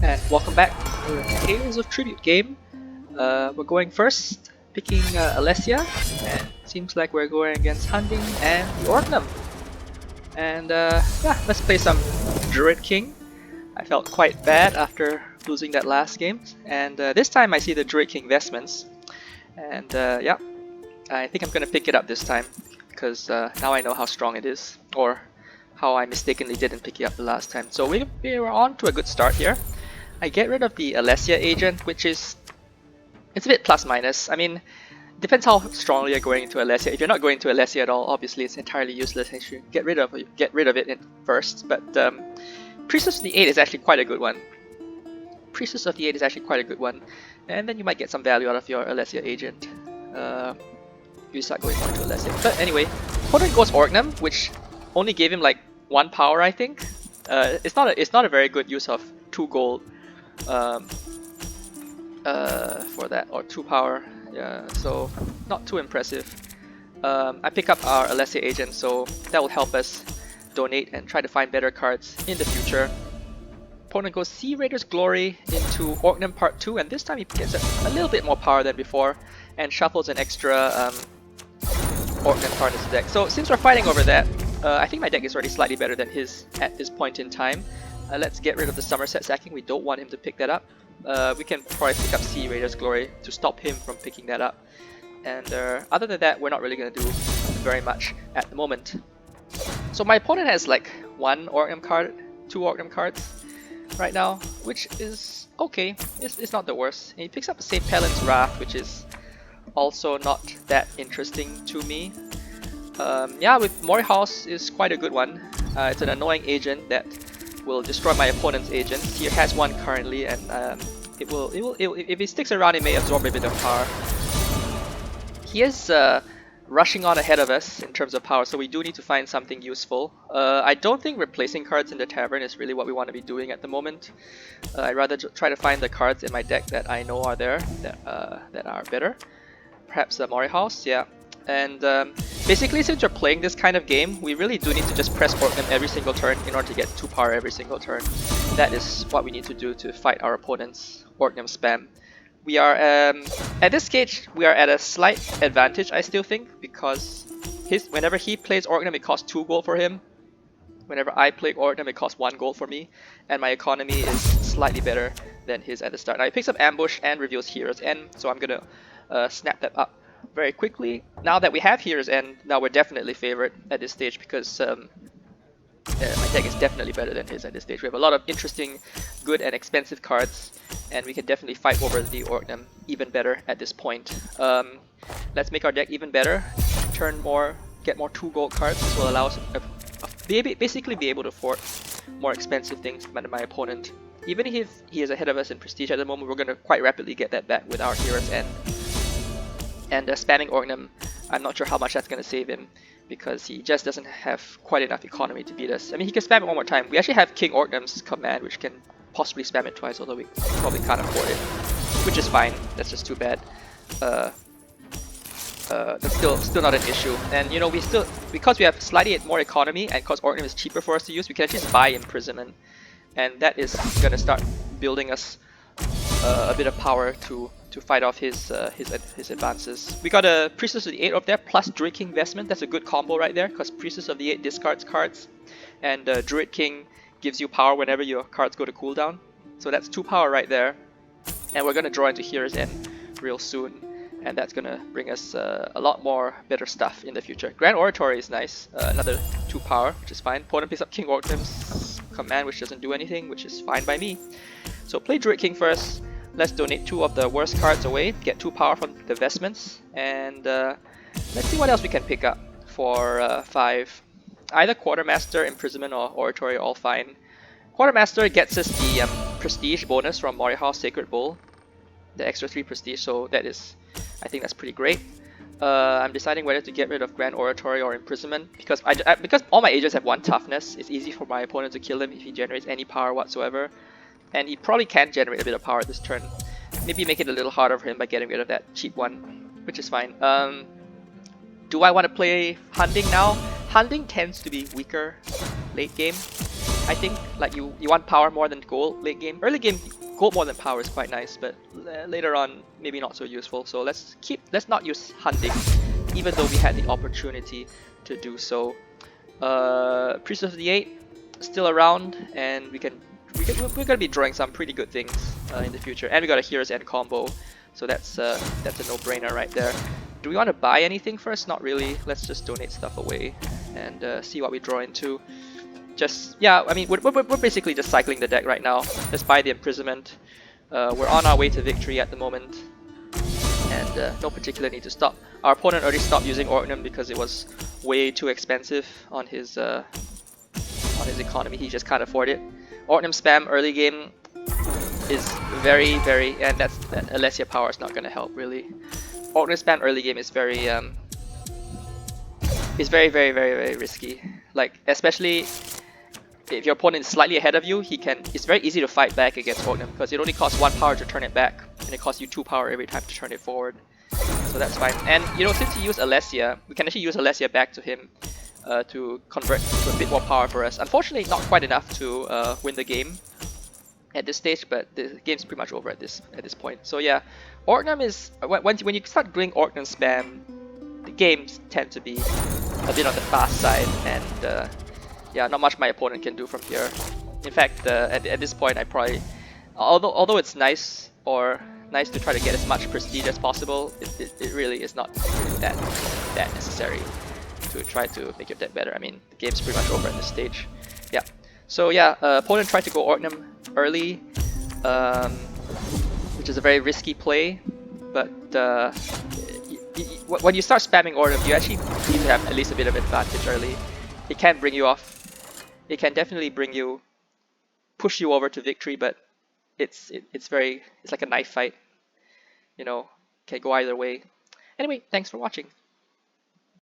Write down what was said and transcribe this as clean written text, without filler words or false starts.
And welcome back to the Tales of Tribute game. We're going first, picking Alessia, and seems like we're going against Hunting and the Orgnum. And yeah, let's play some Druid King. I felt quite bad after losing that last game, and this time I see the Druid King vestments, and yeah, I think I'm gonna pick it up this time because now I know how strong it is, or how I mistakenly didn't pick it up the last time. So we were on to a good start here. I get rid of the Alessia agent, which is it's a bit plus minus. I mean, depends how strongly you're going into Alessia. If you're not going to Alessia at all, obviously it's entirely useless. You should get rid of it first. But Priestess of the 8 is actually quite a good one. Priestess of the 8 is actually quite a good one, and then you might get some value out of your Alessia agent. You start going more to Alessia. But anyway, opponent goes Orgnum, which only gave him like 1 power, I think. It's not a very good use of 2 gold. For that, or 2 power, yeah, so not too impressive. I pick up our Alessia agent, so that will help us donate and try to find better cards in the future. Opponent goes Sea Raider's Glory into Orgnum Part 2, and this time he gets a little bit more power than before and shuffles an extra Orgnum card in his deck. So since we're fighting over that, I think my deck is already slightly better than his at this point in time. Let's get rid of the Somerset sacking. We don't want him to pick that up. We can probably pick up Sea Raider's Glory to stop him from picking that up. And other than that, we're not really going to do very much at the moment. So my opponent has like 1 Orgnum card, 2 Orgnum cards right now, which is okay. It's not the worst. And he picks up the St. Palin's Wrath, which is also not that interesting to me. Yeah, with Mori House is quite a good one. It's an annoying agent that will destroy my opponent's agents. He has 1 currently, and if he sticks around, it may absorb a bit of power. He is rushing on ahead of us in terms of power, so we do need to find something useful. I don't think replacing cards in the tavern is really what we want to be doing at the moment. I'd rather try to find the cards in my deck that I know are there that are better. Perhaps the Mori House, yeah. And basically, since we're playing this kind of game, we really do need to just press Orgnum every single turn in order to get 2 power every single turn. That is what we need to do to fight our opponent's Orgnum spam. We are, at this stage, we are at a slight advantage, I still think, because whenever he plays Orgnum, it costs 2 gold for him. Whenever I play Orgnum, it costs 1 gold for me, and my economy is slightly better than his at the start. Now he picks up Ambush and reveals Hero's End, so I'm gonna snap that up very quickly. Now that we have Hero's End, now we're definitely favored at this stage because my deck is definitely better than his at this stage. We have a lot of interesting, good and expensive cards, and we can definitely fight over the Orgnum even better at this point. Let's make our deck even better, get more 2 gold cards. This will allow us basically be able to afford more expensive things than my opponent. Even if he is ahead of us in prestige at the moment, we're going to quite rapidly get that back with our Hero's End. And spamming Orgnum, I'm not sure how much that's going to save him, because he just doesn't have quite enough economy to beat us. I mean, he can spam it 1 more time. We actually have King Orgnum's command, which can possibly spam it twice, although we probably can't afford it, which is fine. That's just too bad. That's still not an issue. And you know, because we have slightly more economy and because Orgnum is cheaper for us to use, we can actually just buy Imprisonment, and that is going to start building us a bit of power to fight off his advances. We got a Priestess of the 8 up there plus Druid King Vestment. That's a good combo right there, because Priestess of the 8 discards cards, and Druid King gives you power whenever your cards go to cooldown. So that's 2 power right there, and we're gonna draw into Hero's End real soon, and that's gonna bring us a lot more better stuff in the future. Grand Oratory is nice, another 2 power, which is fine. Opponent picks up King Orgnum's command, which doesn't do anything, which is fine by me. So play Druid King first. Let's donate 2 of the worst cards away, get 2 power from the vestments, and let's see what else we can pick up for 5. Either Quartermaster, Imprisonment, or Oratory, all fine. Quartermaster gets us the prestige bonus from Mori House Sacred Bowl, the extra 3 prestige, so I think that's pretty great. I'm deciding whether to get rid of Grand Oratory or Imprisonment, because because all my agents have 1 toughness. It's easy for my opponent to kill him if he generates any power whatsoever. And he probably can generate a bit of power this turn. Maybe make it a little harder for him by getting rid of that cheap one, which is fine. Do I want to play Hunting now? Hunting tends to be weaker late game. I think like you want power more than gold late game. Early game, gold more than power is quite nice, but later on maybe not so useful. So let's not use hunting, even though we had the opportunity to do so. Priest of the Eight still around, and we're gonna be drawing some pretty good things in the future. And we got a Hero's End combo, so that's a no-brainer right there. Do we want to buy anything first? Not really. Let's just donate stuff away and see what we draw into. Just yeah, I mean we're basically just cycling the deck right now. Let's buy the Imprisonment. We're on our way to victory at the moment, and no particular need to stop. Our opponent already stopped using Orgnum because it was way too expensive on his economy. He just can't afford it. Orgnum spam early game is very, and that Alessia power is not going to help really. Orgnum spam early game is very very risky. Like especially if your opponent is slightly ahead of you, it's very easy to fight back against Orgnum because it only costs 1 power to turn it back, and it costs you 2 power every time to turn it forward. So that's fine. And you know, since he used Alessia, we can actually use Alessia back to him to convert to a bit more power for us. Unfortunately, not quite enough to win the game at this stage, but the game's pretty much over at this point. So yeah, Orgnum is when you start doing Orgnum spam, the games tend to be a bit on the fast side, and yeah, not much my opponent can do from here. In fact, at this point, I probably, although it's nice to try to get as much prestige as possible, it really is not really that necessary to try to make your deck better. I mean, the game's pretty much over at this stage. Yeah. So yeah, opponent tried to go Orgnum early, which is a very risky play, but when you start spamming Orgnum, you actually need to have at least a bit of advantage early. It can bring you off. It can definitely push you over to victory, but it's like a knife fight. You know, can go either way. Anyway, thanks for watching.